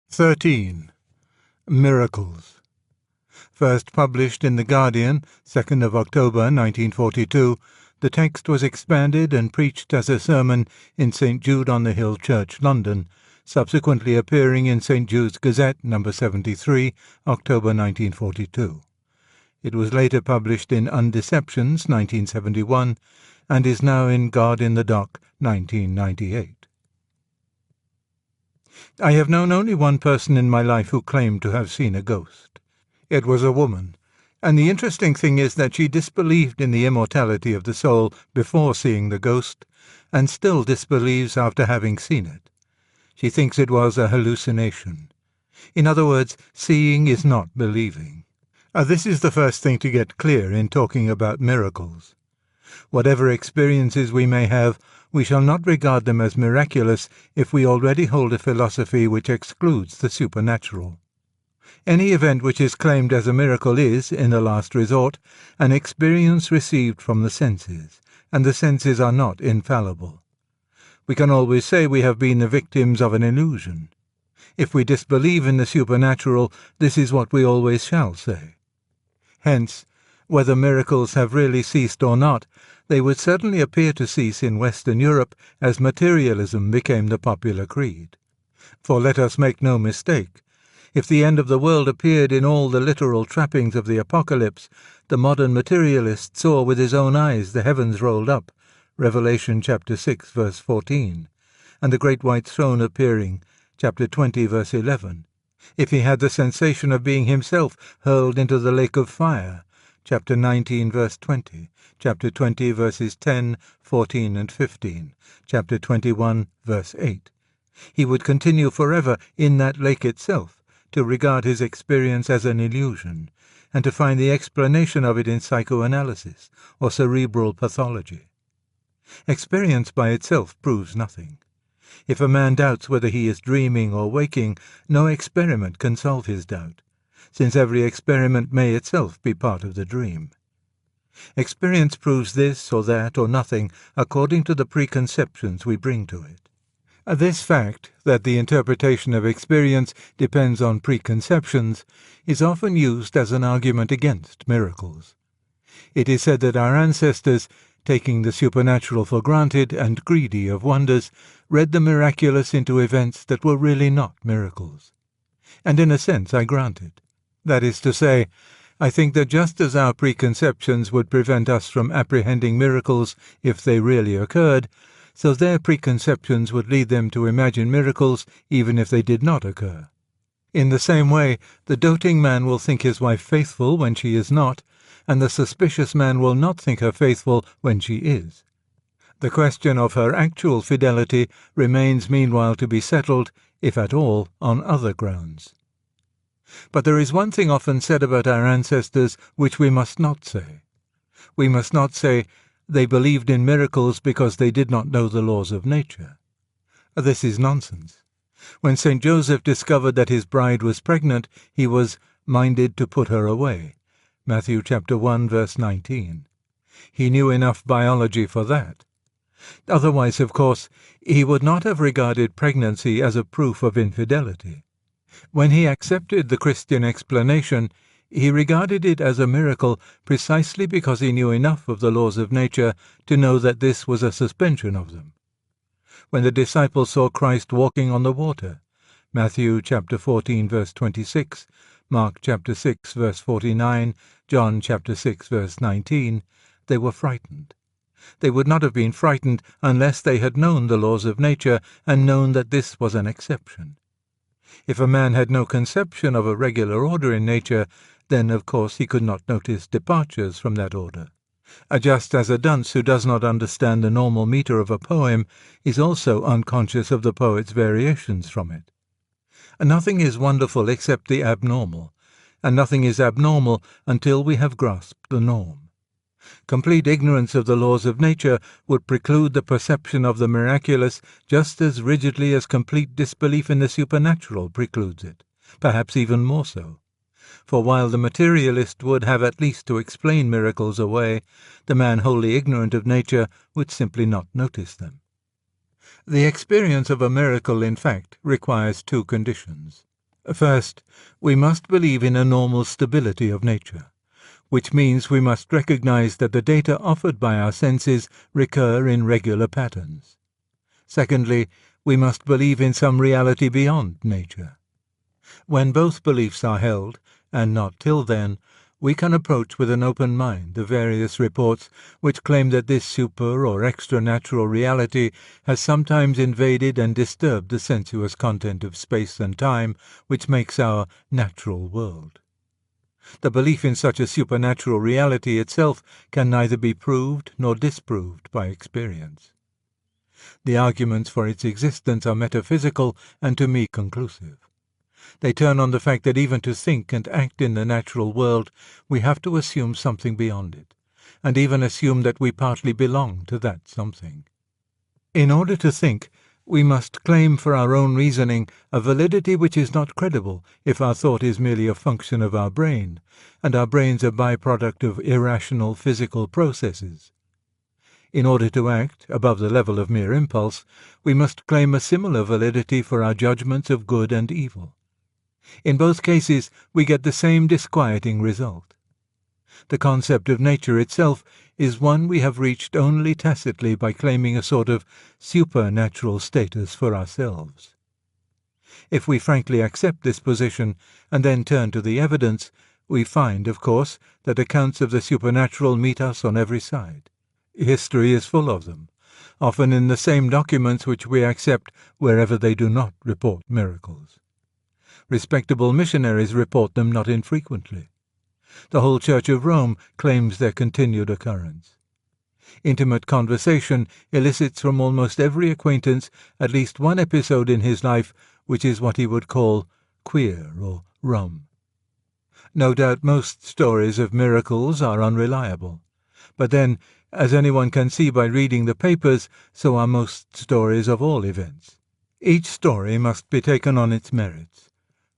13. Miracles. First published in The Guardian, 2nd of October 1942, the text was expanded and preached as a sermon in St. Jude on the Hill Church, London, subsequently appearing in St. Jude's Gazette, No. 73, October 1942. It was later published in Undeceptions, 1971, and is now in God in the Dock, 1998. I have known only one person in my life who claimed to have seen a ghost. It was a woman, and the interesting thing is that she disbelieved in the immortality of the soul before seeing the ghost, and still disbelieves after having seen it. She thinks it was a hallucination. In other words, seeing is not believing. This is the first thing to get clear in talking about miracles. Whatever experiences we may have, we shall not regard them as miraculous if we already hold a philosophy which excludes the supernatural. Any event which is claimed as a miracle is, in the last resort, an experience received from the senses, and the senses are not infallible. We can always say we have been the victims of an illusion. If we disbelieve in the supernatural, this is what we always shall say. Hence, whether miracles have really ceased or not, they would certainly appear to cease in Western Europe as materialism became the popular creed. For let us make no mistake, if the end of the world appeared in all the literal trappings of the apocalypse, the modern materialist saw with his own eyes the heavens rolled up, Revelation chapter 6, verse 14, and the great white throne appearing, chapter 20, verse 11. If he had the sensation of being himself hurled into the lake of fire, chapter 19, verse 20, chapter 20, verses 10, 14, and 15, chapter 21, verse 8. He would continue forever in that lake itself, to regard his experience as an illusion, and to find the explanation of it in psychoanalysis or cerebral pathology. Experience by itself proves nothing. If a man doubts whether he is dreaming or waking, no experiment can solve his doubt, since every experiment may itself be part of the dream. Experience proves this or that or nothing according to the preconceptions we bring to it. This fact, that the interpretation of experience depends on preconceptions, is often used as an argument against miracles. It is said that our ancestors, taking the supernatural for granted and greedy of wonders, read the miraculous into events that were really not miracles. And in a sense I grant it. That is to say, I think that just as our preconceptions would prevent us from apprehending miracles if they really occurred, so their preconceptions would lead them to imagine miracles even if they did not occur. In the same way, the doting man will think his wife faithful when she is not, and the suspicious man will not think her faithful when she is. The question of her actual fidelity remains meanwhile to be settled, if at all, on other grounds. But there is one thing often said about our ancestors which we must not say. We must not say, they believed in miracles because they did not know the laws of nature. This is nonsense. When St. Joseph discovered that his bride was pregnant, he was minded to put her away. Matthew chapter 1, verse 19. He knew enough biology for that. Otherwise, of course, he would not have regarded pregnancy as a proof of infidelity. When he accepted the Christian explanation, he regarded it as a miracle precisely because he knew enough of the laws of nature to know that this was a suspension of them. When the disciples saw Christ walking on the water, Matthew chapter 14, verse 26, Mark chapter 6, verse 49, John chapter 6, verse 19, they were frightened. They would not have been frightened unless they had known the laws of nature and known that this was an exception. If a man had no conception of a regular order in nature, then of course he could not notice departures from that order. Just as a dunce who does not understand the normal metre of a poem is also unconscious of the poet's variations from it. Nothing is wonderful except the abnormal, and nothing is abnormal until we have grasped the norm. Complete ignorance of the laws of nature would preclude the perception of the miraculous just as rigidly as complete disbelief in the supernatural precludes it, perhaps even more so. For while the materialist would have at least to explain miracles away, the man wholly ignorant of nature would simply not notice them. The experience of a miracle, in fact, requires two conditions. First, we must believe in a normal stability of nature, which means we must recognize that the data offered by our senses recur in regular patterns. Secondly, we must believe in some reality beyond nature. When both beliefs are held, and not till then, we can approach with an open mind the various reports which claim that this super or extra-natural reality has sometimes invaded and disturbed the sensuous content of space and time which makes our natural world. The belief in such a supernatural reality itself can neither be proved nor disproved by experience. The arguments for its existence are metaphysical and to me conclusive. They turn on the fact that even to think and act in the natural world, we have to assume something beyond it, and even assume that we partly belong to that something. In order to think, we must claim for our own reasoning a validity which is not credible if our thought is merely a function of our brain, and our brains a byproduct of irrational physical processes. In order to act above the level of mere impulse, we must claim a similar validity for our judgments of good and evil. In both cases, we get the same disquieting result. The concept of nature itself is one we have reached only tacitly by claiming a sort of supernatural status for ourselves. If we frankly accept this position and then turn to the evidence, we find, of course, that accounts of the supernatural meet us on every side. History is full of them, often in the same documents which we accept wherever they do not report miracles. Respectable missionaries report them not infrequently. The whole Church of Rome claims their continued occurrence. Intimate conversation elicits from almost every acquaintance at least one episode in his life which is what he would call queer or rum. No doubt most stories of miracles are unreliable, but then, as anyone can see by reading the papers, so are most stories of all events. Each story must be taken on its merits.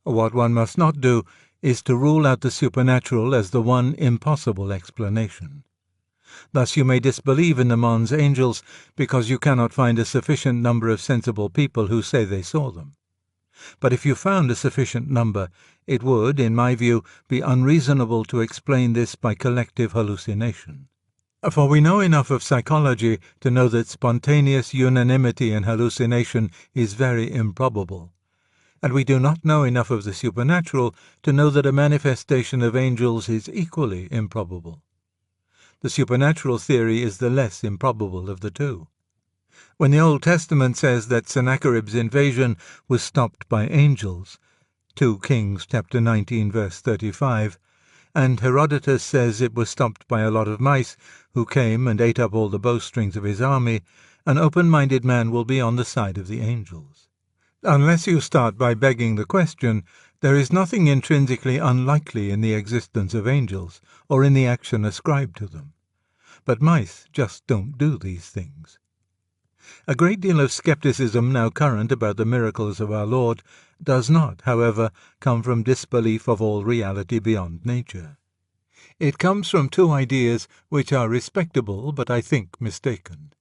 What one must not do is to rule out the supernatural as the one impossible explanation. Thus you may disbelieve in the Mons angels because you cannot find a sufficient number of sensible people who say they saw them. But if you found a sufficient number, it would, in my view, be unreasonable to explain this by collective hallucination. For we know enough of psychology to know that spontaneous unanimity in hallucination is very improbable. And we do not know enough of the supernatural to know that a manifestation of angels is equally improbable. The supernatural theory is the less improbable of the two. When the Old Testament says that Sennacherib's invasion was stopped by angels, 2 Kings chapter 19 verse 35, and Herodotus says it was stopped by a lot of mice who came and ate up all the bowstrings of his army, an open-minded man will be on the side of the angels. Unless you start by begging the question, there is nothing intrinsically unlikely in the existence of angels, or in the action ascribed to them. But mice just don't do these things. A great deal of skepticism now current about the miracles of our Lord does not, however, come from disbelief of all reality beyond nature. It comes from two ideas which are respectable but I think mistaken.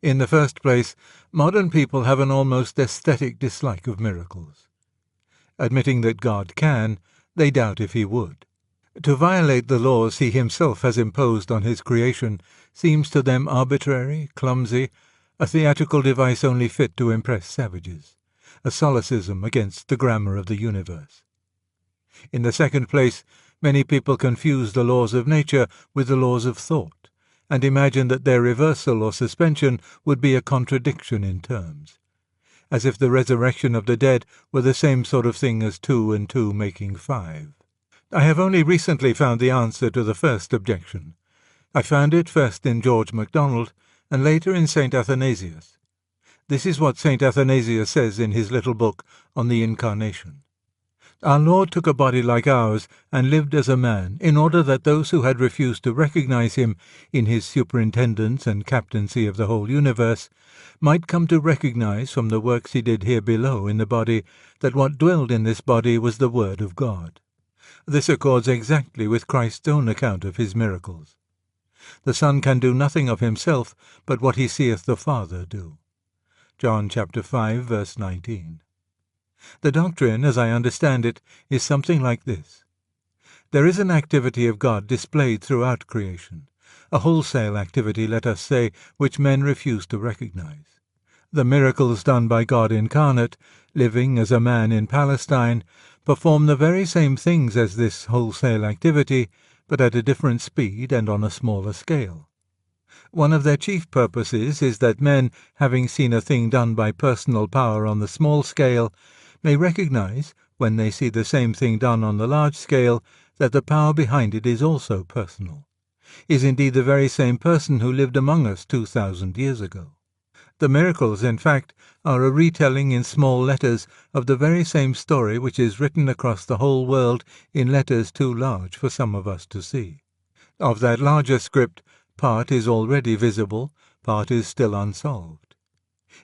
In the first place, modern people have an almost aesthetic dislike of miracles. Admitting that God can, they doubt if he would. To violate the laws he himself has imposed on his creation seems to them arbitrary, clumsy, a theatrical device only fit to impress savages, a solecism against the grammar of the universe. In the second place, many people confuse the laws of nature with the laws of thought, and imagine that their reversal or suspension would be a contradiction in terms, as if the resurrection of the dead were the same sort of thing as 2 and 2 making 5. I have only recently found the answer to the first objection. I found it first in George MacDonald, and later in St. Athanasius. This is what St. Athanasius says in his little book on the Incarnation. Our Lord took a body like ours and lived as a man, in order that those who had refused to recognize him in his superintendence and captaincy of the whole universe might come to recognize from the works he did here below in the body that what dwelled in this body was the Word of God. This accords exactly with Christ's own account of his miracles. The Son can do nothing of himself but what he seeth the Father do. John chapter 5 verse 19. The doctrine, as I understand it, is something like this. There is an activity of God displayed throughout creation, a wholesale activity, let us say, which men refuse to recognize. The miracles done by God incarnate, living as a man in Palestine, perform the very same things as this wholesale activity, but at a different speed and on a smaller scale. One of their chief purposes is that men, having seen a thing done by personal power on the small scale, may recognize, when they see the same thing done on the large scale, that the power behind it is also personal, is indeed the very same person who lived among us 2,000 years ago. The miracles, in fact, are a retelling in small letters of the very same story which is written across the whole world in letters too large for some of us to see. Of that larger script, part is already visible, part is still unsolved.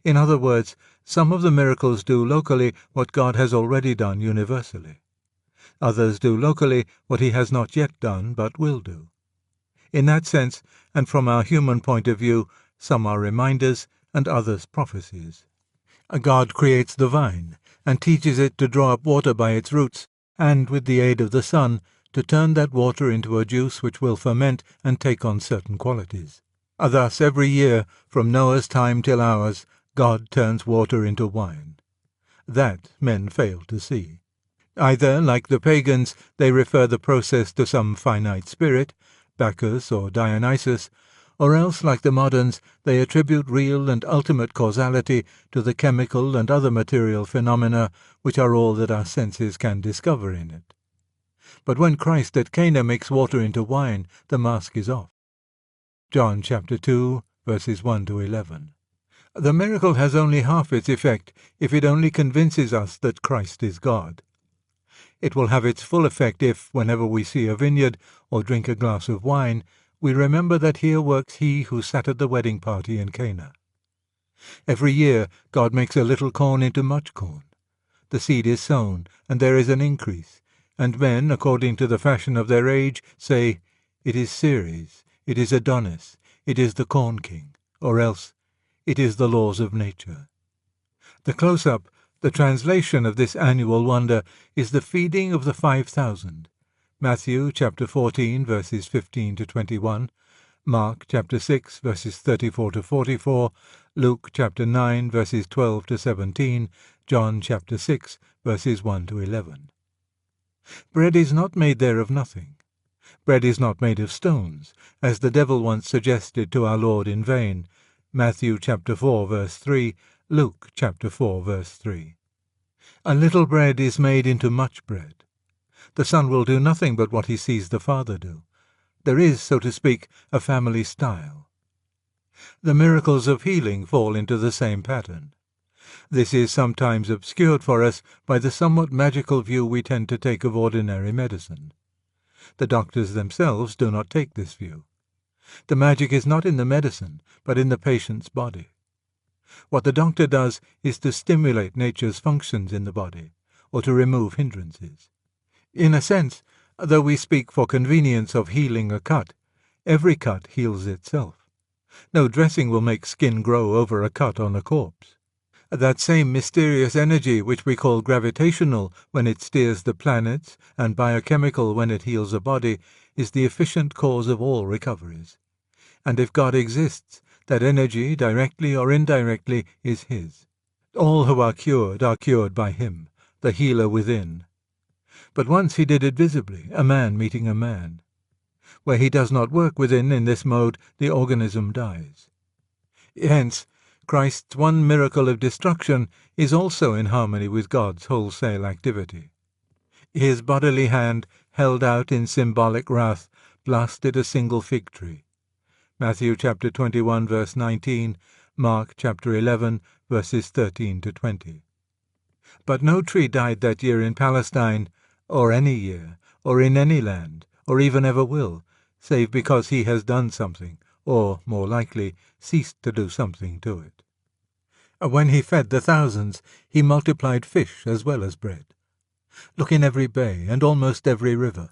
In other words, some of the miracles do locally what God has already done universally. Others do locally what he has not yet done but will do. In that sense, and from our human point of view, some are reminders and others prophecies. God creates the vine, and teaches it to draw up water by its roots, and, with the aid of the sun, to turn that water into a juice which will ferment and take on certain qualities. Thus, every year, from Noah's time till ours, God turns water into wine. That men fail to see. Either, like the pagans, they refer the process to some finite spirit, Bacchus or Dionysus, or else, like the moderns, they attribute real and ultimate causality to the chemical and other material phenomena which are all that our senses can discover in it. But when Christ at Cana makes water into wine, the mask is off. John chapter 2, verses 1 to 11. The miracle has only half its effect if it only convinces us that Christ is God. It will have its full effect if, whenever we see a vineyard or drink a glass of wine, we remember that here works he who sat at the wedding party in Cana. Every year God makes a little corn into much corn. The seed is sown, and there is an increase, and men, according to the fashion of their age, say, "It is Ceres, it is Adonis, it is the corn king," or else, "It is the laws of nature." The close-up, the translation of this annual wonder, is the feeding of the 5,000. Matthew chapter 14, verses 15 to 21, Mark chapter 6, verses 34 to 44, Luke chapter 9, verses 12 to 17, John chapter 6, verses 1 to 11. Bread is not made there of nothing. Bread is not made of stones, as the devil once suggested to our Lord in vain. Matthew chapter 4, verse 3, Luke chapter 4, verse 3. A little bread is made into much bread. The Son will do nothing but what he sees the Father do. There is, so to speak, a family style. The miracles of healing fall into the same pattern. This is sometimes obscured for us by the somewhat magical view we tend to take of ordinary medicine. The doctors themselves do not take this view. The magic is not in the medicine, but in the patient's body. What the doctor does is to stimulate nature's functions in the body, or to remove hindrances. In a sense, though we speak for convenience of healing a cut, every cut heals itself. No dressing will make skin grow over a cut on a corpse. That same mysterious energy which we call gravitational when it steers the planets, and biochemical when it heals a body, is the efficient cause of all recoveries. And if God exists, that energy, directly or indirectly, is his. All who are cured by him, the healer within. But once he did it visibly, a man meeting a man. Where he does not work within in this mode, the organism dies. Hence, Christ's one miracle of destruction is also in harmony with God's wholesale activity. His bodily hand, held out in symbolic wrath, blasted a single fig tree. Matthew chapter 21, verse 19, Mark chapter 11, verses 13 to 20. But no tree died that year in Palestine, or any year, or in any land, or even ever will, save because he has done something, or, more likely, ceased to do something to it. When he fed the thousands, he multiplied fish as well as bread. Look in every bay and almost every river.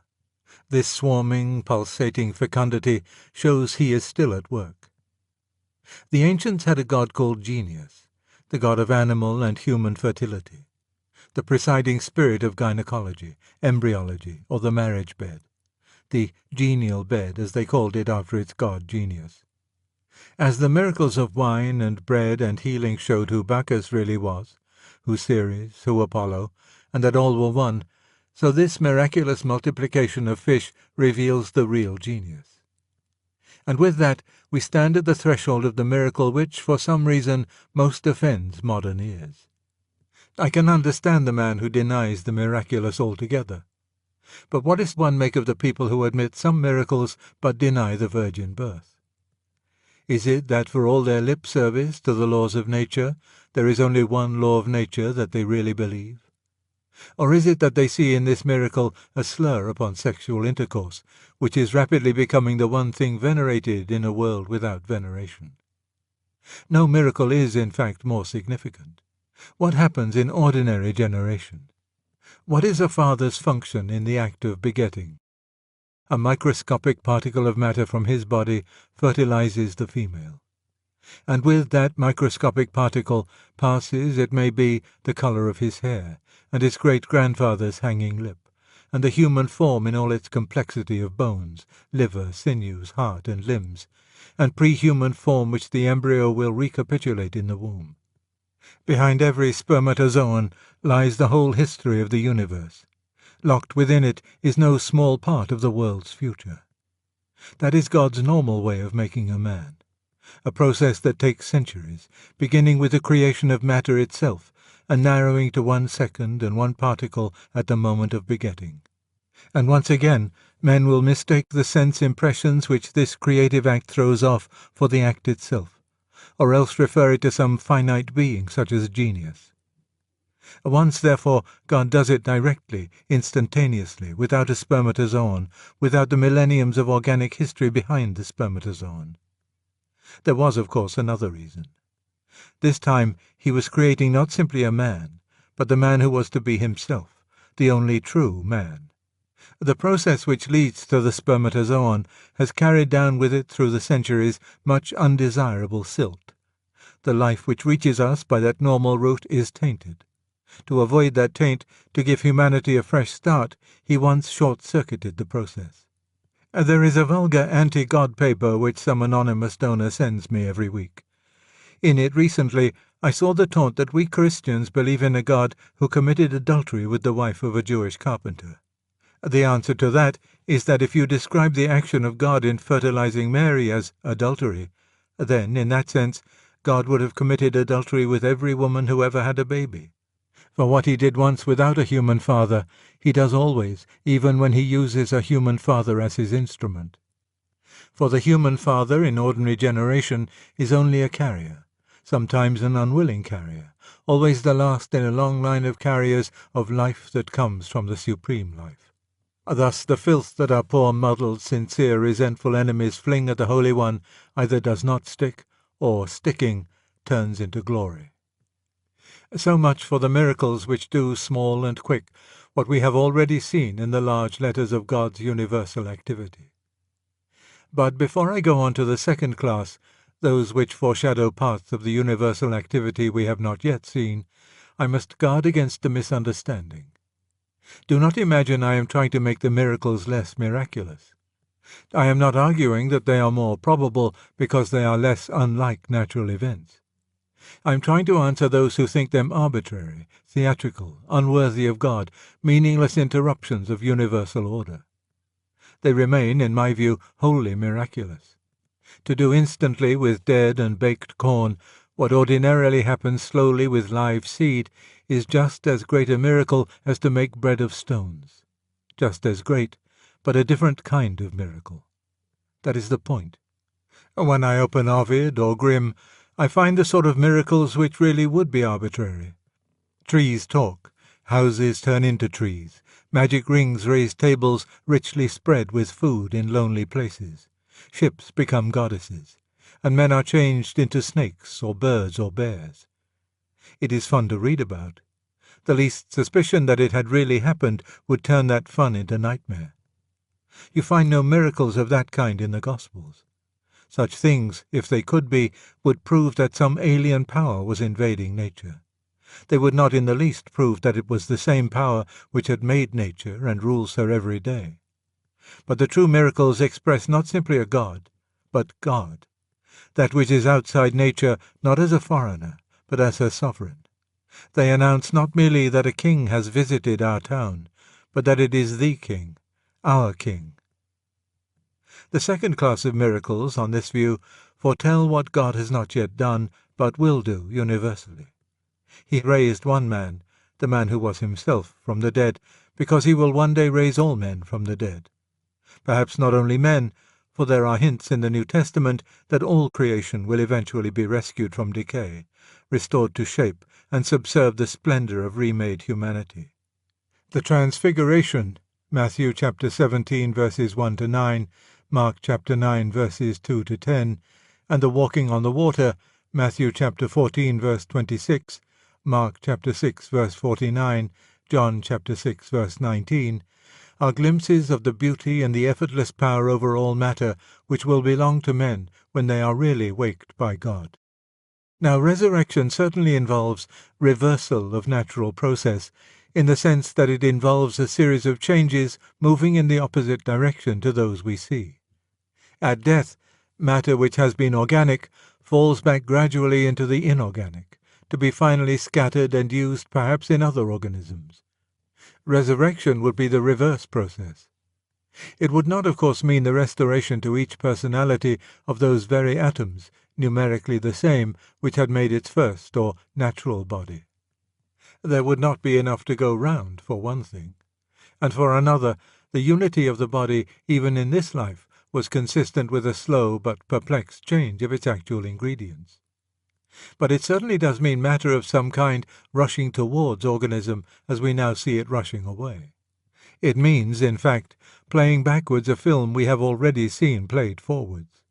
This swarming, pulsating fecundity shows he is still at work. The ancients had a god called Genius, the god of animal and human fertility. the presiding spirit of gynecology, embryology, or the marriage bed, the genial bed, as they called it after its god Genius. As the miracles of wine and bread and healing showed who Bacchus really was, who Ceres, who Apollo, and that all were one, so this miraculous multiplication of fish reveals the real genius. And with that we stand at the threshold of the miracle which, for some reason, most offends modern ears. I can understand the man who denies the miraculous altogether. But what does one make of the people who admit some miracles but deny the virgin birth? Is it that for all their lip service to the laws of nature, there is only one law of nature that they really believe? Or is it that they see in this miracle a slur upon sexual intercourse, which is rapidly becoming the one thing venerated in a world without veneration? No miracle is, in fact, more significant. What happens in ordinary generation? What is a father's function in the act of begetting? A microscopic particle of matter from his body fertilizes the female. And with that microscopic particle passes, it may be, the colour of his hair, and his great-grandfather's hanging lip, and the human form in all its complexity of bones, liver, sinews, heart, and limbs, and pre-human form which the embryo will recapitulate in the womb. Behind every spermatozoon lies the whole history of the universe. Locked within it is no small part of the world's future. That is God's normal way of making a man, a process that takes centuries, beginning with the creation of matter itself, and narrowing to 1 second and 1 particle at the moment of begetting. And once again, men will mistake the sense impressions which this creative act throws off for the act itself, or else refer it to some finite being such as genius. Once, therefore, God does it directly, instantaneously, without a spermatozoon, without the millenniums of organic history behind the spermatozoon. There was, of course, another reason. This time he was creating not simply a man, but the man who was to be himself, the only true man. The process which leads to the spermatozoon has carried down with it through the centuries much undesirable silt. The life which reaches us by that normal route is tainted. To avoid that taint, to give humanity a fresh start, he once short-circuited the process. There is a vulgar anti-God paper which some anonymous donor sends me every week. In it recently I saw the taunt that we Christians believe in a God who committed adultery with the wife of a Jewish carpenter. The answer to that is that if you describe the action of God in fertilizing Mary as adultery, then, in that sense, God would have committed adultery with every woman who ever had a baby. For what he did once without a human father, he does always, even when he uses a human father as his instrument. For the human father in ordinary generation is only a carrier, sometimes an unwilling carrier, always the last in a long line of carriers of life that comes from the supreme life. Thus the filth that our poor, muddled, sincere, resentful enemies fling at the Holy One either does not stick, or, sticking, turns into glory. So much for the miracles which do, small and quick, what we have already seen in the large letters of God's universal activity. But before I go on to the second class, those which foreshadow parts of the universal activity we have not yet seen, I must guard against a misunderstanding. Do not imagine I am trying to make the miracles less miraculous. I am not arguing that they are more probable because they are less unlike natural events. I am trying to answer those who think them arbitrary, theatrical, unworthy of God, meaningless interruptions of universal order. They remain, in my view, wholly miraculous. To do instantly with dead and baked corn what ordinarily happens slowly with live seed is just as great a miracle as to make bread of stones. Just as great, but a different kind of miracle. That is the point. When I open Ovid or Grimm, I find the sort of miracles which really would be arbitrary. Trees talk, houses turn into trees, magic rings raise tables richly spread with food in lonely places, ships become goddesses, and men are changed into snakes or birds or bears. It is fun to read about. The least suspicion that it had really happened would turn that fun into nightmare. You find no miracles of that kind in the Gospels. Such things, if they could be, would prove that some alien power was invading nature. They would not in the least prove that it was the same power which had made nature and rules her every day. But the true miracles express not simply a God, but God, that which is outside nature, not as a foreigner, but as her sovereign. They announce not merely that a king has visited our town, but that it is the king, our king. The second class of miracles, on this view, foretell what God has not yet done, but will do universally. He raised one man, the man who was himself, from the dead, because he will one day raise all men from the dead. Perhaps not only men, for there are hints in the New Testament that all creation will eventually be rescued from decay, restored to shape, and subserve the splendor of remade humanity. The Transfiguration, Matthew chapter 17 verses 1 to 9, Mark chapter 9 verses 2 to 10, and the walking on the water, Matthew chapter 14 verse 26, Mark chapter 6 verse 49, John chapter 6 verse 19, are glimpses of the beauty and the effortless power over all matter which will belong to men when they are really waked by God. Now, resurrection certainly involves reversal of natural process, in the sense that it involves a series of changes moving in the opposite direction to those we see. At death, matter which has been organic falls back gradually into the inorganic, to be finally scattered and used perhaps in other organisms. Resurrection would be the reverse process. It would not, of course, mean the restoration to each personality of those very atoms, numerically the same, which had made its first or natural body. There would not be enough to go round, for one thing, and for another, the unity of the body, even in this life, was consistent with a slow but perplexed change of its actual ingredients. But it certainly does mean matter of some kind rushing towards organism as we now see it rushing away. It means, in fact, playing backwards a film we have already seen played forwards.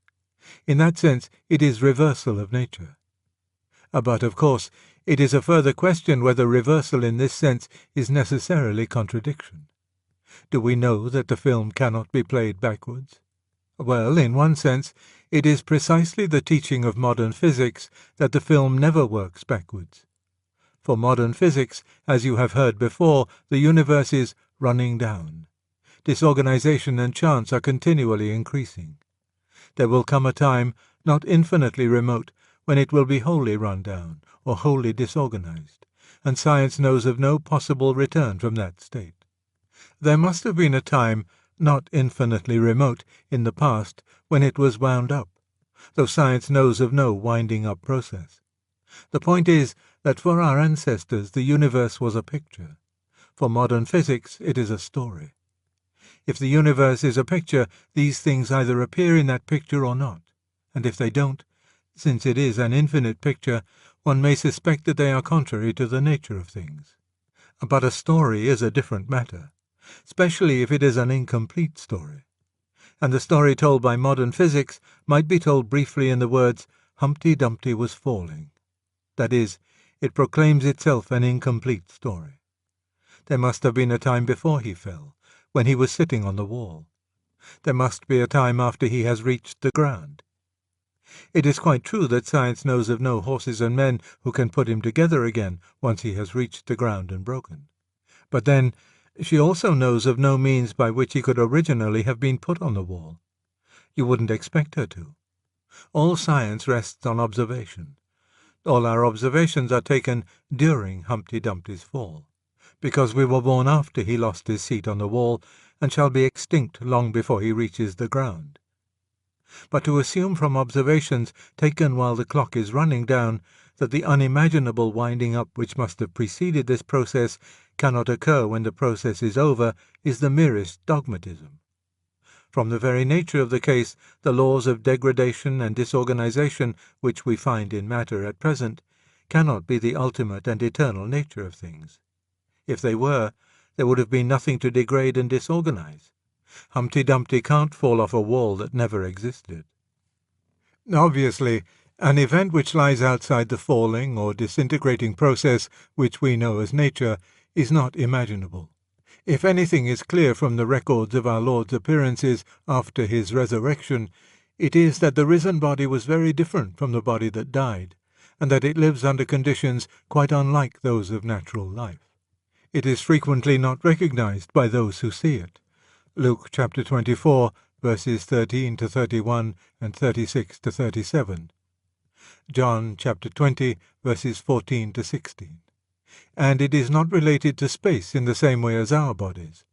In that sense, it is reversal of nature. But, of course, it is a further question whether reversal in this sense is necessarily contradiction. Do we know that the film cannot be played backwards? Well, in one sense, it is precisely the teaching of modern physics that the film never works backwards. For modern physics, as you have heard before, the universe is running down. Disorganization and chance are continually increasing. There will come a time, not infinitely remote, when it will be wholly run down, or wholly disorganized, and science knows of no possible return from that state. There must have been a time, not infinitely remote, in the past, when it was wound up, though science knows of no winding-up process. The point is that for our ancestors the universe was a picture. For modern physics it is a story. If the universe is a picture, these things either appear in that picture or not, and if they don't, since it is an infinite picture, one may suspect that they are contrary to the nature of things. But a story is a different matter, especially if it is an incomplete story. And the story told by modern physics might be told briefly in the words, Humpty Dumpty was falling. That is, it proclaims itself an incomplete story. There must have been a time before he fell, when he was sitting on the wall. There must be a time after he has reached the ground. It is quite true that science knows of no horses and men who can put him together again once he has reached the ground and broken. But then, she also knows of no means by which he could originally have been put on the wall. You wouldn't expect her to. All science rests on observation. All our observations are taken during Humpty Dumpty's fall, because we were born after he lost his seat on the wall, and shall be extinct long before he reaches the ground. But to assume from observations taken while the clock is running down that the unimaginable winding up which must have preceded this process cannot occur when the process is over is the merest dogmatism. From the very nature of the case, the laws of degradation and disorganization which we find in matter at present cannot be the ultimate and eternal nature of things. If they were, there would have been nothing to degrade and disorganize. Humpty Dumpty can't fall off a wall that never existed. Obviously, an event which lies outside the falling or disintegrating process which we know as nature is not imaginable. If anything is clear from the records of our Lord's appearances after his resurrection, it is that the risen body was very different from the body that died, and that it lives under conditions quite unlike those of natural life. It is frequently not recognized by those who see it. Luke chapter 24, verses 13 to 31 and 36 to 37. John chapter 20, verses 14 to 16. And it is not related to space in the same way as our bodies.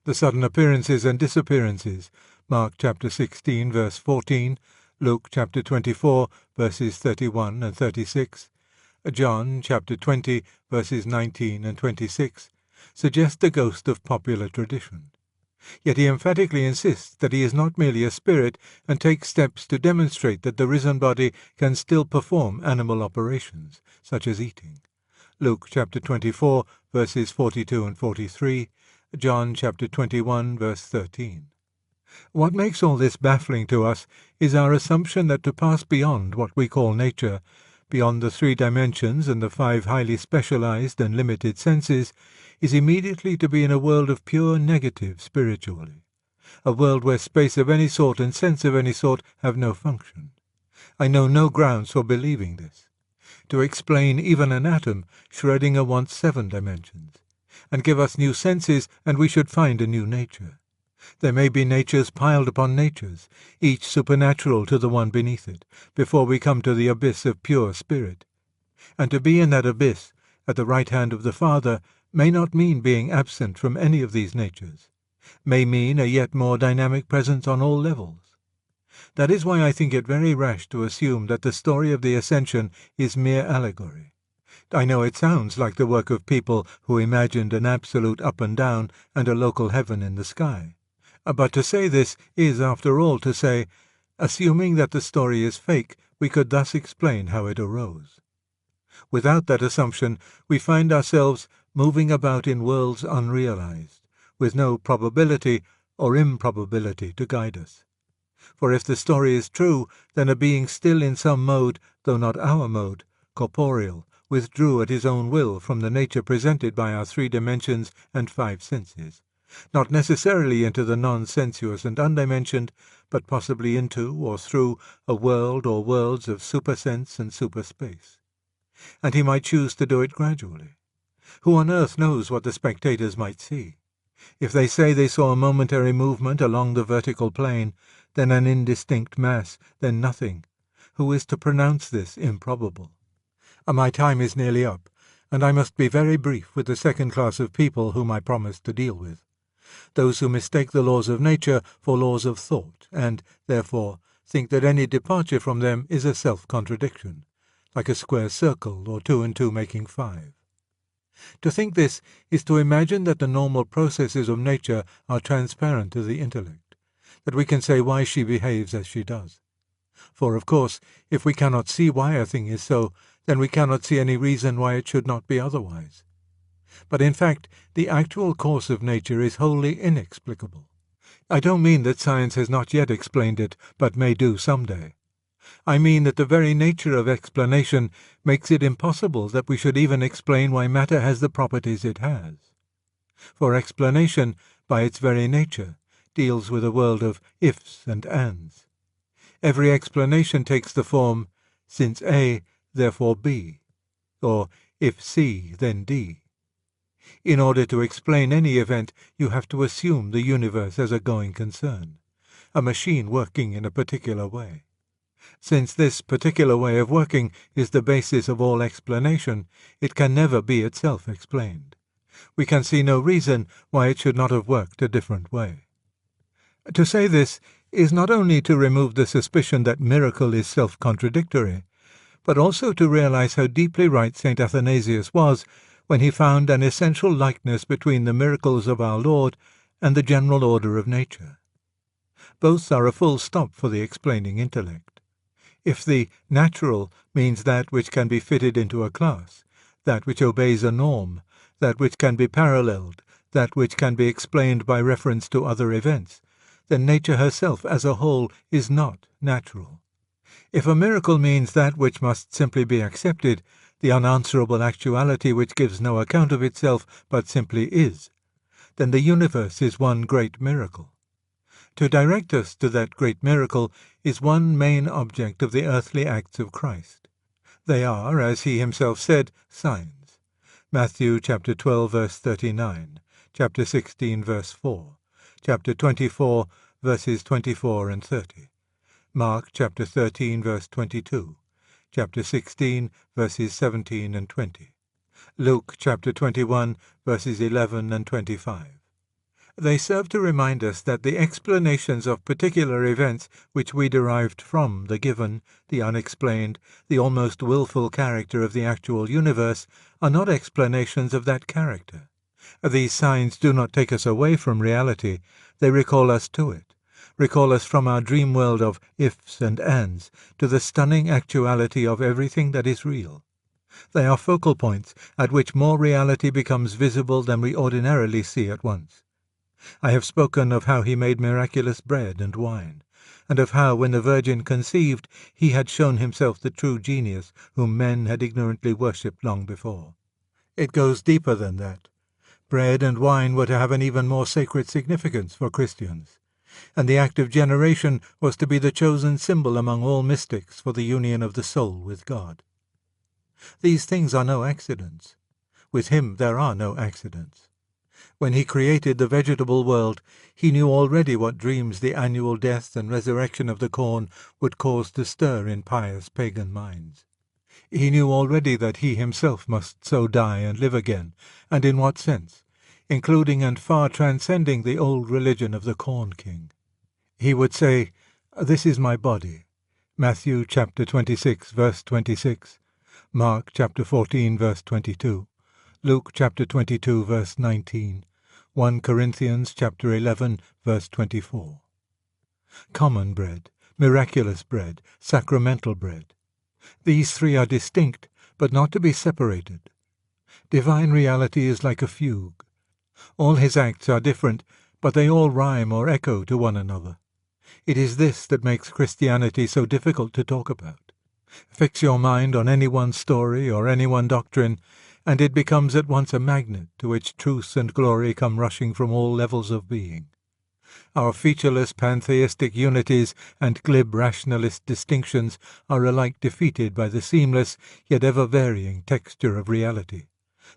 The sudden appearances and disappearances, Mark chapter 16, verse 14, Luke chapter 24, verses 31 and 36, John chapter 20, verses 19 and 26, suggest the ghost of popular tradition. Yet he emphatically insists that he is not merely a spirit, and takes steps to demonstrate that the risen body can still perform animal operations, such as eating. Luke chapter 24, verses 42 and 43, John chapter 21, verse 13. What makes all this baffling to us is our assumption that to pass beyond what we call nature, beyond the 3 dimensions and the 5 highly specialized and limited senses, is immediately to be in a world of pure negative spiritually, a world where space of any sort and sense of any sort have no function. I know no grounds for believing this. To explain even an atom, Schrödinger wants 7 dimensions, and give us new senses, and we should find a new nature. There may be natures piled upon natures, each supernatural to the one beneath it, before we come to the abyss of pure spirit. And to be in that abyss, at the right hand of the Father, may not mean being absent from any of these natures, may mean a yet more dynamic presence on all levels. That is why I think it very rash to assume that the story of the Ascension is mere allegory. I know it sounds like the work of people who imagined an absolute up and down and a local heaven in the sky. But to say this is, after all, to say, assuming that the story is fake, we could thus explain how it arose. Without that assumption, we find ourselves moving about in worlds unrealized, with no probability or improbability to guide us. For if the story is true, then a being still in some mode, though not our mode, corporeal, withdrew at his own will from the nature presented by our 3 dimensions and 5 senses, not necessarily into the non-sensuous and undimensioned, but possibly into or through a world or worlds of supersense and superspace. And he might choose to do it gradually. Who on earth knows what the spectators might see? If they say they saw a momentary movement along the vertical plane, then an indistinct mass, then nothing, who is to pronounce this improbable? My time is nearly up, and I must be very brief with the second class of people whom I promised to deal with. Those who mistake the laws of nature for laws of thought, and, therefore, think that any departure from them is a self-contradiction, like a square circle or 2 and 2 making 5. To think this is to imagine that the normal processes of nature are transparent to the intellect, that we can say why she behaves as she does. For, of course, if we cannot see why a thing is so, then we cannot see any reason why it should not be otherwise. But in fact, the actual course of nature is wholly inexplicable. I don't mean that science has not yet explained it, but may do some day. I mean that the very nature of explanation makes it impossible that we should even explain why matter has the properties it has. For explanation, by its very nature, deals with a world of ifs and ands. Every explanation takes the form, since A, therefore B, or if C, then D. In order to explain any event, you have to assume the universe as a going concern, a machine working in a particular way. Since this particular way of working is the basis of all explanation, it can never be itself explained. We can see no reason why it should not have worked a different way. To say this is not only to remove the suspicion that miracle is self-contradictory, but also to realize how deeply right St. Athanasius was when he found an essential likeness between the miracles of our Lord and the general order of nature. Both are a full stop for the explaining intellect. If the natural means that which can be fitted into a class, that which obeys a norm, that which can be paralleled, that which can be explained by reference to other events, then nature herself as a whole is not natural. If a miracle means that which must simply be accepted, the unanswerable actuality which gives no account of itself but simply is, then the universe is one great miracle. To direct us to that great miracle is one main object of the earthly acts of Christ. They are, as he himself said, signs. Matthew chapter 12, verse 39, chapter 16, verse 4, chapter 24, verses 24 and 30, Mark chapter 13, verse 22, chapter 16, verses 17 and 20, Luke chapter 21, verses 11 and 25. They serve to remind us that the explanations of particular events which we derived from the given, the unexplained, the almost willful character of the actual universe are not explanations of that character. These signs do not take us away from reality, they recall us to it, recall us from our dream world of ifs and ands to the stunning actuality of everything that is real. They are focal points at which more reality becomes visible than we ordinarily see at once. I have spoken of how he made miraculous bread and wine, and of how, when the Virgin conceived, he had shown himself the true genius whom men had ignorantly worshipped long before. It goes deeper than that. Bread and wine were to have an even more sacred significance for Christians, and the act of generation was to be the chosen symbol among all mystics for the union of the soul with God. These things are no accidents. With him there are no accidents. When he created the vegetable world, he knew already what dreams the annual death and resurrection of the corn would cause to stir in pious pagan minds. He knew already that he himself must so die and live again, and in what sense, including and far transcending the old religion of the Corn King. He would say, "This is my body," Matthew chapter 26, verse 26, Mark chapter 14, verse 22, Luke chapter 22, verse 19, 1 Corinthians chapter 11, verse 24. Common bread, miraculous bread, sacramental bread. These three are distinct, but not to be separated. Divine reality is like a fugue. All his acts are different, but they all rhyme or echo to one another. It is this that makes Christianity so difficult to talk about. Fix your mind on any one story or any one doctrine, and it becomes at once a magnet to which truth and glory come rushing from all levels of being. Our featureless pantheistic unities and glib rationalist distinctions are alike defeated by the seamless yet ever-varying texture of reality,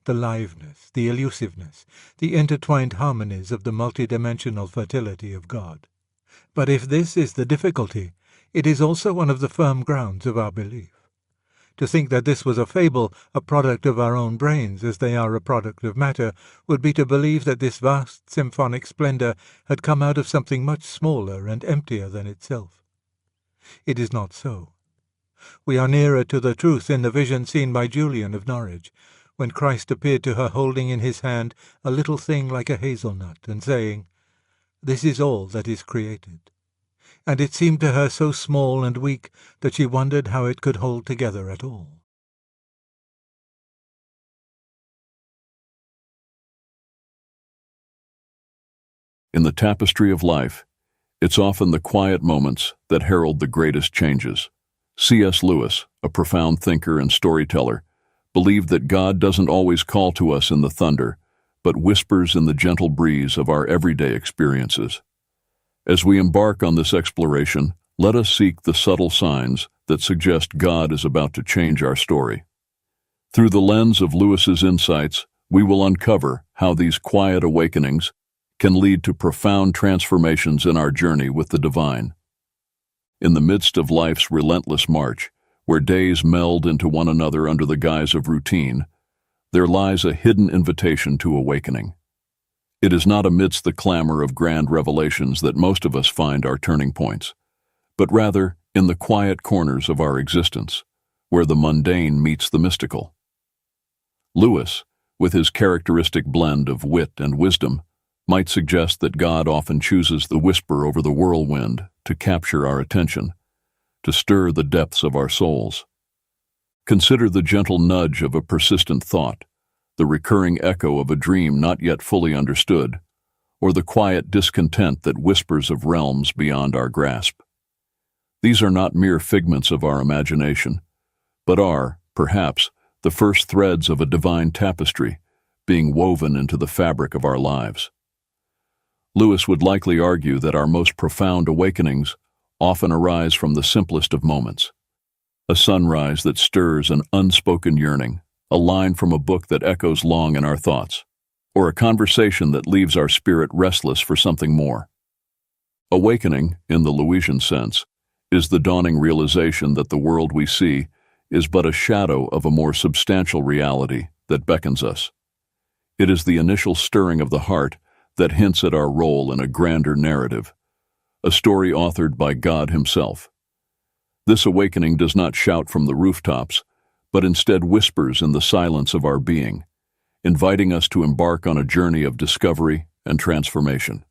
the liveness, the elusiveness, the intertwined harmonies of the multidimensional fertility of God. But if this is the difficulty, it is also one of the firm grounds of our belief. To think that this was a fable, a product of our own brains as they are a product of matter, would be to believe that this vast symphonic splendor had come out of something much smaller and emptier than itself. It is not so. We are nearer to the truth in the vision seen by Julian of Norwich, when Christ appeared to her holding in his hand a little thing like a hazelnut, and saying, "This is all that is created." And it seemed to her so small and weak that she wondered how it could hold together at all. In the tapestry of life, it's often the quiet moments that herald the greatest changes. C.S. Lewis, a profound thinker and storyteller, believed that God doesn't always call to us in the thunder, but whispers in the gentle breeze of our everyday experiences. As we embark on this exploration, let us seek the subtle signs that suggest God is about to change our story. Through the lens of Lewis's insights, we will uncover how these quiet awakenings can lead to profound transformations in our journey with the divine. In the midst of life's relentless march, where days meld into one another under the guise of routine, there lies a hidden invitation to awakening. It is not amidst the clamor of grand revelations that most of us find our turning points, but rather in the quiet corners of our existence, where the mundane meets the mystical. Lewis, with his characteristic blend of wit and wisdom, might suggest that God often chooses the whisper over the whirlwind to capture our attention, to stir the depths of our souls. Consider the gentle nudge of a persistent thought, the recurring echo of a dream not yet fully understood, or the quiet discontent that whispers of realms beyond our grasp. These are not mere figments of our imagination, but are, perhaps, the first threads of a divine tapestry being woven into the fabric of our lives. Lewis would likely argue that our most profound awakenings often arise from the simplest of moments, a sunrise that stirs an unspoken yearning, a line from a book that echoes long in our thoughts, or a conversation that leaves our spirit restless for something more. Awakening, in the Lewisian sense, is the dawning realization that the world we see is but a shadow of a more substantial reality that beckons us. It is the initial stirring of the heart that hints at our role in a grander narrative, a story authored by God Himself. This awakening does not shout from the rooftops, but instead whispers in the silence of our being, inviting us to embark on a journey of discovery and transformation.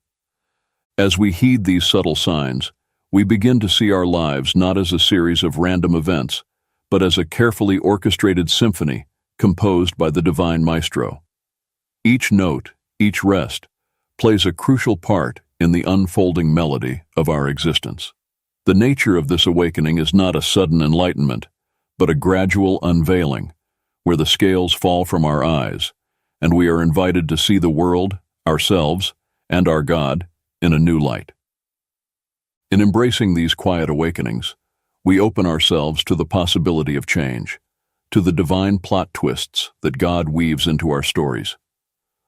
As we heed these subtle signs, we begin to see our lives not as a series of random events, but as a carefully orchestrated symphony composed by the divine maestro. Each note, each rest, plays a crucial part in the unfolding melody of our existence. The nature of this awakening is not a sudden enlightenment, but a gradual unveiling, where the scales fall from our eyes, and we are invited to see the world, ourselves, and our God in a new light. In embracing these quiet awakenings, we open ourselves to the possibility of change, to the divine plot twists that God weaves into our stories.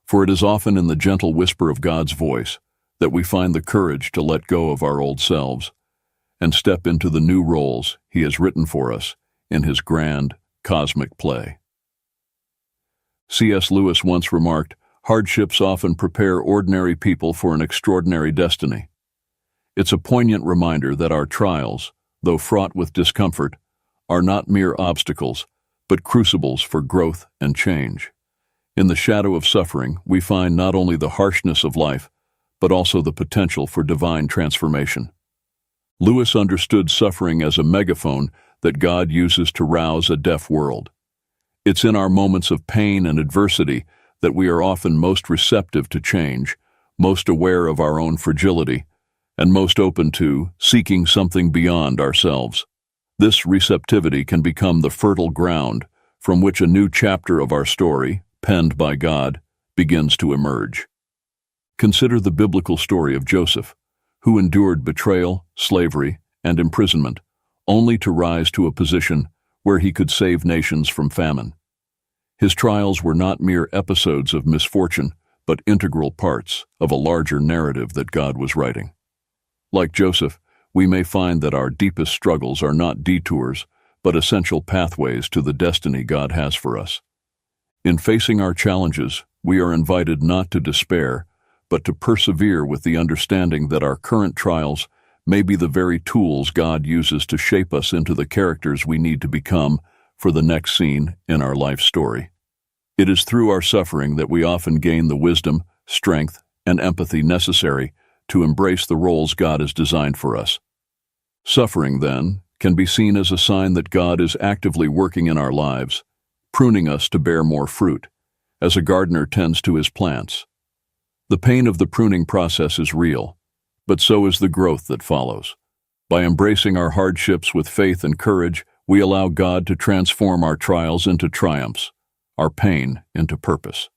For it is often in the gentle whisper of God's voice that we find the courage to let go of our old selves and step into the new roles He has written for us in His grand, cosmic play. C.S. Lewis once remarked, "Hardships often prepare ordinary people for an extraordinary destiny." It's a poignant reminder that our trials, though fraught with discomfort, are not mere obstacles, but crucibles for growth and change. In the shadow of suffering, we find not only the harshness of life, but also the potential for divine transformation. Lewis understood suffering as a megaphone that God uses to rouse a deaf world. It's in our moments of pain and adversity that we are often most receptive to change, most aware of our own fragility, and most open to seeking something beyond ourselves. This receptivity can become the fertile ground from which a new chapter of our story, penned by God, begins to emerge. Consider the biblical story of Joseph, who endured betrayal, slavery, and imprisonment, only to rise to a position where he could save nations from famine. His trials were not mere episodes of misfortune, but integral parts of a larger narrative that God was writing. Like Joseph, we may find that our deepest struggles are not detours, but essential pathways to the destiny God has for us. In facing our challenges, we are invited not to despair, but to persevere with the understanding that our current trials may be the very tools God uses to shape us into the characters we need to become for the next scene in our life story. It is through our suffering that we often gain the wisdom, strength, and empathy necessary to embrace the roles God has designed for us. Suffering, then, can be seen as a sign that God is actively working in our lives, pruning us to bear more fruit, as a gardener tends to his plants. The pain of the pruning process is real, but so is the growth that follows. By embracing our hardships with faith and courage, we allow God to transform our trials into triumphs, our pain into purpose.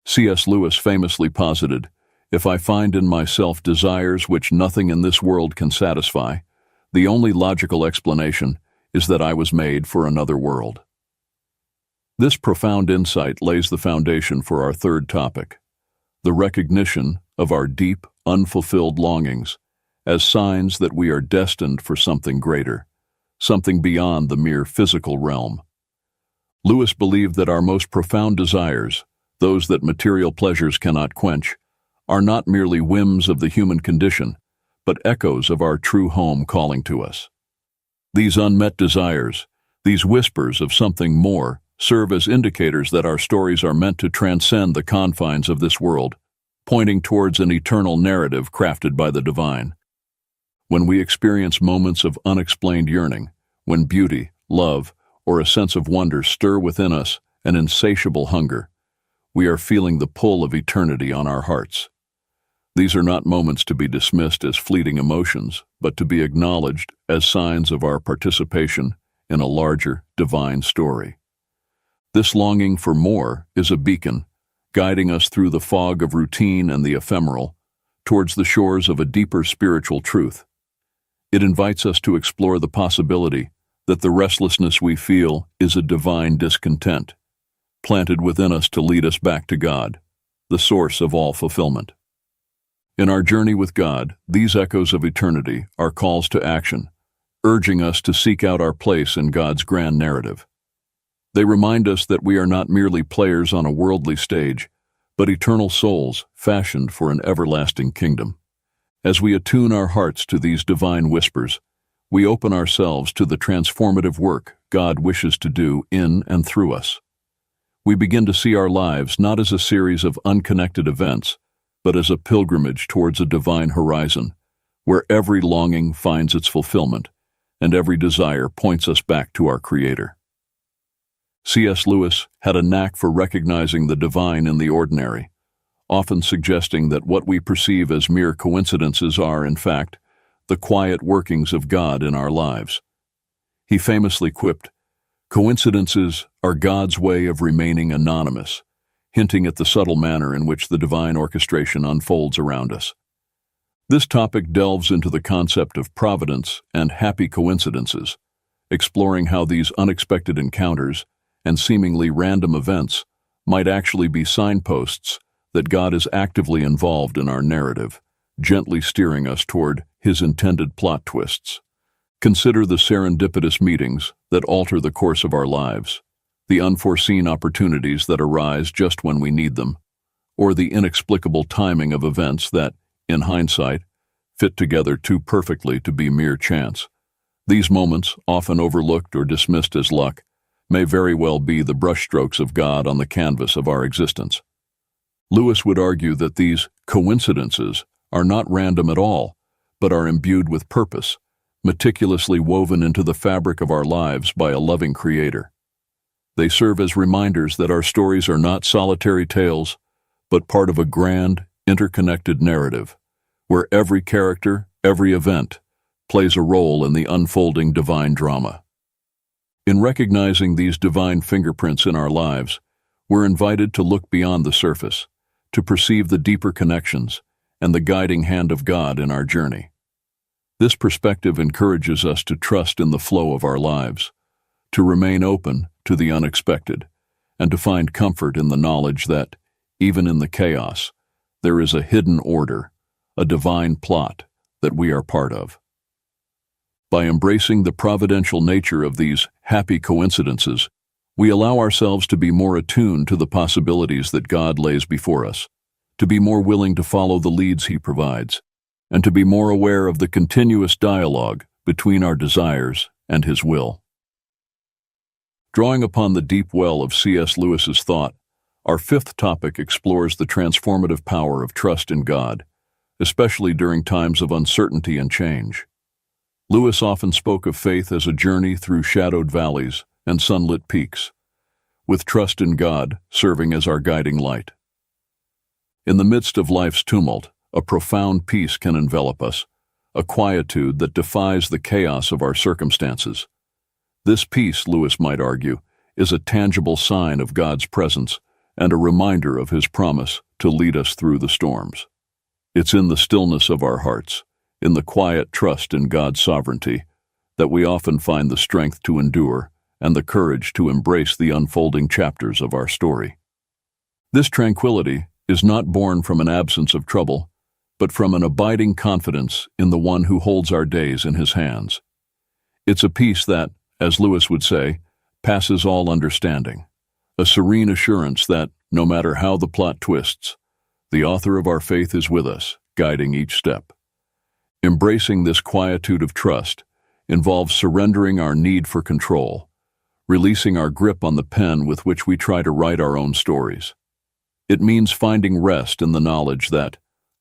C.S. Lewis famously posited, "If I find in myself desires which nothing in this world can satisfy, the only logical explanation is that I was made for another world." This profound insight lays the foundation for our third topic, the recognition of our deep, unfulfilled longings as signs that we are destined for something greater, something beyond the mere physical realm. Lewis believed that our most profound desires, those that material pleasures cannot quench, are not merely whims of the human condition, but echoes of our true home calling to us. These unmet desires, these whispers of something more, serve as indicators that our stories are meant to transcend the confines of this world, pointing towards an eternal narrative crafted by the divine. When we experience moments of unexplained yearning, when beauty, love, or a sense of wonder stir within us an insatiable hunger, we are feeling the pull of eternity on our hearts. These are not moments to be dismissed as fleeting emotions, but to be acknowledged as signs of our participation in a larger, divine story. This longing for more is a beacon, guiding us through the fog of routine and the ephemeral, towards the shores of a deeper spiritual truth. It invites us to explore the possibility that the restlessness we feel is a divine discontent, planted within us to lead us back to God, the source of all fulfillment. In our journey with God, these echoes of eternity are calls to action, urging us to seek out our place in God's grand narrative. They remind us that we are not merely players on a worldly stage, but eternal souls fashioned for an everlasting kingdom. As we attune our hearts to these divine whispers, we open ourselves to the transformative work God wishes to do in and through us. We begin to see our lives not as a series of unconnected events, but as a pilgrimage towards a divine horizon, where every longing finds its fulfillment, and every desire points us back to our Creator. C.S. Lewis had a knack for recognizing the divine in the ordinary, often suggesting that what we perceive as mere coincidences are, in fact, the quiet workings of God in our lives. He famously quipped, "Coincidences are God's way of remaining anonymous," hinting at the subtle manner in which the divine orchestration unfolds around us. This topic delves into the concept of providence and happy coincidences, exploring how these unexpected encounters and seemingly random events might actually be signposts that God is actively involved in our narrative, gently steering us toward His intended plot twists. Consider the serendipitous meetings that alter the course of our lives, the unforeseen opportunities that arise just when we need them, or the inexplicable timing of events that, in hindsight, fit together too perfectly to be mere chance. These moments, often overlooked or dismissed as luck, may very well be the brushstrokes of God on the canvas of our existence. Lewis would argue that these coincidences are not random at all, but are imbued with purpose, meticulously woven into the fabric of our lives by a loving Creator. They serve as reminders that our stories are not solitary tales, but part of a grand, interconnected narrative, where every character, every event, plays a role in the unfolding divine drama. In recognizing these divine fingerprints in our lives, we're invited to look beyond the surface, to perceive the deeper connections and the guiding hand of God in our journey. This perspective encourages us to trust in the flow of our lives, to remain open to the unexpected, and to find comfort in the knowledge that, even in the chaos, there is a hidden order, a divine plot that we are part of. By embracing the providential nature of these happy coincidences, we allow ourselves to be more attuned to the possibilities that God lays before us, to be more willing to follow the leads He provides, and to be more aware of the continuous dialogue between our desires and His will. Drawing upon the deep well of C.S. Lewis's thought, our fifth topic explores the transformative power of trust in God, especially during times of uncertainty and change. Lewis often spoke of faith as a journey through shadowed valleys and sunlit peaks, with trust in God serving as our guiding light. In the midst of life's tumult, a profound peace can envelop us, a quietude that defies the chaos of our circumstances. This peace, Lewis might argue, is a tangible sign of God's presence and a reminder of His promise to lead us through the storms. It's in the stillness of our hearts, in the quiet trust in God's sovereignty, that we often find the strength to endure and the courage to embrace the unfolding chapters of our story. This tranquility is not born from an absence of trouble, but from an abiding confidence in the One who holds our days in His hands. It's a peace that, as Lewis would say, passes all understanding, a serene assurance that, no matter how the plot twists, the author of our faith is with us, guiding each step. Embracing this quietude of trust involves surrendering our need for control, releasing our grip on the pen with which we try to write our own stories. It means finding rest in the knowledge that,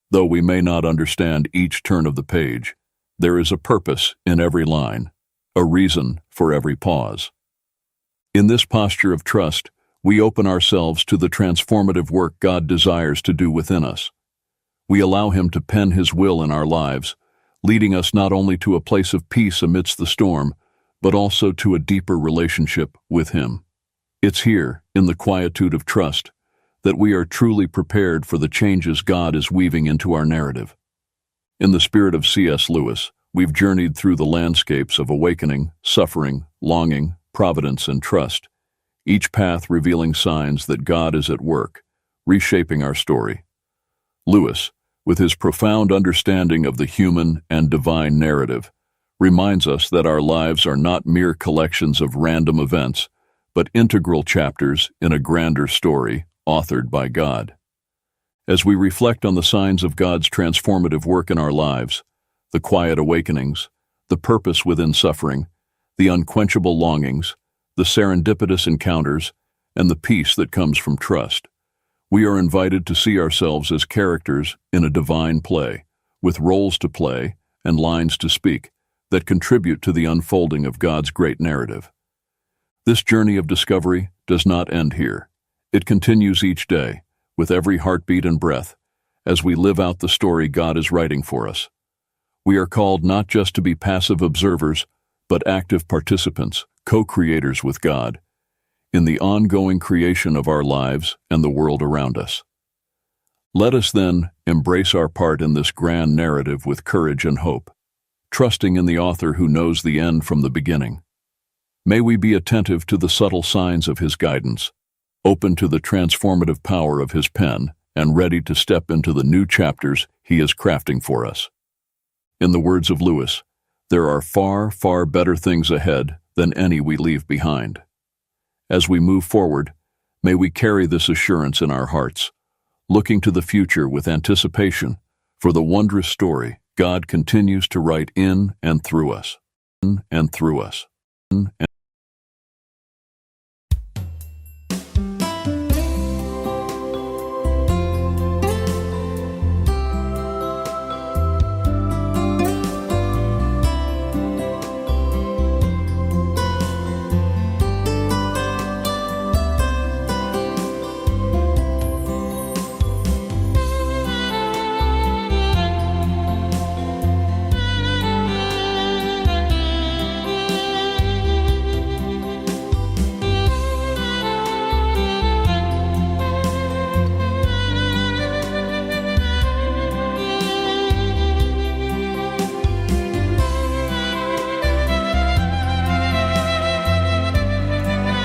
though we may not understand each turn of the page, there is a purpose in every line, a reason for every pause. In this posture of trust, we open ourselves to the transformative work God desires to do within us. We allow Him to pen His will in our lives, leading us not only to a place of peace amidst the storm, but also to a deeper relationship with Him. It's here, in the quietude of trust, that we are truly prepared for the changes God is weaving into our narrative. In the spirit of C.S. Lewis, we've journeyed through the landscapes of awakening, suffering, longing, providence, and trust, each path revealing signs that God is at work, reshaping our story. Lewis, with his profound understanding of the human and divine narrative, reminds us that our lives are not mere collections of random events, but integral chapters in a grander story authored by God. As we reflect on the signs of God's transformative work in our lives, the quiet awakenings, the purpose within suffering, the unquenchable longings, the serendipitous encounters, and the peace that comes from trust, we are invited to see ourselves as characters in a divine play, with roles to play and lines to speak that contribute to the unfolding of God's great narrative. This journey of discovery does not end here. It continues each day, with every heartbeat and breath, as we live out the story God is writing for us. We are called not just to be passive observers, but active participants, co-creators with God, in the ongoing creation of our lives and the world around us. Let us then embrace our part in this grand narrative with courage and hope, trusting in the author who knows the end from the beginning. May we be attentive to the subtle signs of his guidance, open to the transformative power of his pen, and ready to step into the new chapters he is crafting for us. In the words of Lewis, there are far, far better things ahead than any we leave behind. As we move forward, may we carry this assurance in our hearts, looking to the future with anticipation for the wondrous story God continues to write in and through us.